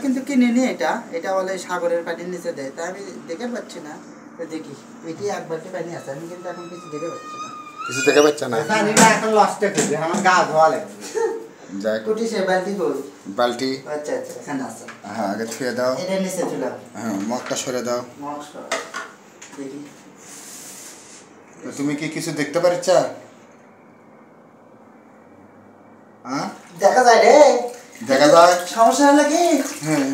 কিন্তু কিনিনি এটা, এটা বলে সাগরের পানির নিচে দেয়, তাই আমি দেখে পাচ্ছি না। দেখি এটি এক বালতি পানি আছে, আমি কিন্তু এখন কিছু দেখে পাচ্ছি না। কিছু দেখে পাচ্ছেন না? পানিটা এখন লস্টে ফেলবে, আমার গা ধোয়া লাগবে। যাক, কুটি সে বালতি কই? বালতি আচ্ছা আচ্ছা, এখানে আছে। হ্যাঁ, আগে ছুঁয়ে দাও। এটা নিচে তুলাম। হ্যাঁ, মগটা সরে দাও। দেখি তুমি কি কিছু দেখতে পারছ? হ্যাঁ, দেখা যায় রে, দেখা যায়। সমস্যা হলো কি, হ্যাঁ,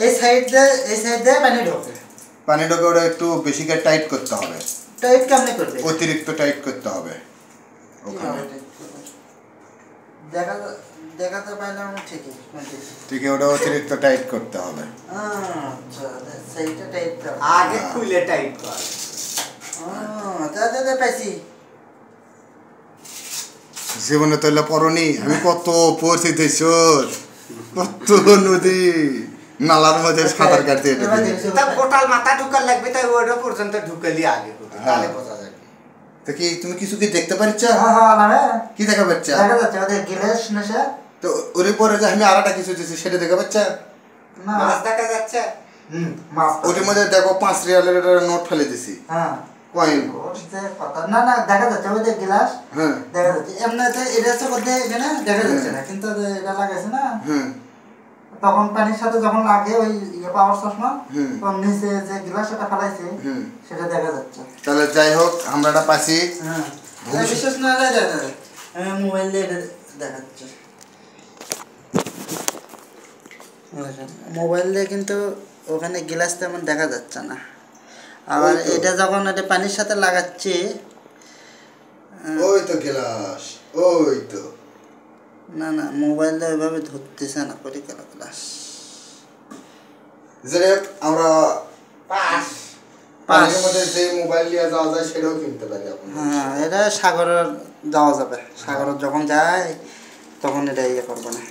এই সাইড দিয়ে পানি ঢোকে। পানি ঢোকে, ওটা একটু বেশি করে টাইট করতে হবে। টাইট কেমনে করবে? অতিরিক্ত টাইট করতে হবে ওখানে। দেখাতে পাইলাম ঠিকই। ঠিক, ওটা অতিরিক্ত টাইট করতে হবে। আচ্ছা, সেইটা টাইট করো। আগে খুলে টাইট কর। দাদা পাইছি। জীবনে তো পড়নি, আমি কত পড়ছি দেশর, কত নদী নালার মধ্যে সাঁতার কাটতে। তা গোটাল মাথা ঢুকার লাগবে, তাই ওটা পর্যন্ত ঢুকালি আগে, তাহলে বোঝা যাবে। তো কি তুমি কিছু কি দেখতে পারছ? কি দেখা পাচ্ছ? দেখা যাচ্ছে ওদের গ্লাস নেশা। তো ওর পরে যে আমি আরেকটা কিছু দিছি সেটা দেখা পাচ্ছ? না, মাছ দেখা যাচ্ছে। মাছ। ওটার মধ্যে দেখো 5 রিয়ালের একটা নোট ফেলে দিছি। হ্যাঁ, কয়েন। না না, দেখা যাচ্ছে ওদের গ্লাস। হ্যাঁ, দেখা যাচ্ছে এমনিতে এটা হচ্ছে মধ্যে এখানে দেখা যাচ্ছে না, কিন্তু এটা লাগাইছে না, হ্যাঁ, তখন পানির সাথে যখন লাগে ওই পাওয়ার চশমা, হুম, তখন নিচে যে গ্লাস এটা ফেলাইছে হুম। সেটা দেখা যাচ্ছে। তাহলে যাই হোক, আমরা এটা পাচ্ছি। হ্যাঁ, বিশেষ না দেখা যাচ্ছে, মোবাইল দিয়ে এটা দেখাচ্ছে। মোবাইল দিয়ে কিন্তু ওখানে গ্লাস তেমন দেখা যাচ্ছে না। আবার এটা যখন এটা পানির সাথে লাগাচ্ছি, ওই তো গ্লাস, ওই তো। না না, মোবাইল দিয়ে ওইভাবে ধরতেছে না পরিষ্কার গ্লাস। যাই হোক, আমরা পাস। পানির মধ্যে যে মোবাইল নিয়ে যাওয়া যায় সেটাও কিনতে পারি এখন। হ্যাঁ, এটা সাগরের যাওয়া যাবে, সাগরের যখন যায় তখন এটা ইয়ে করবে না।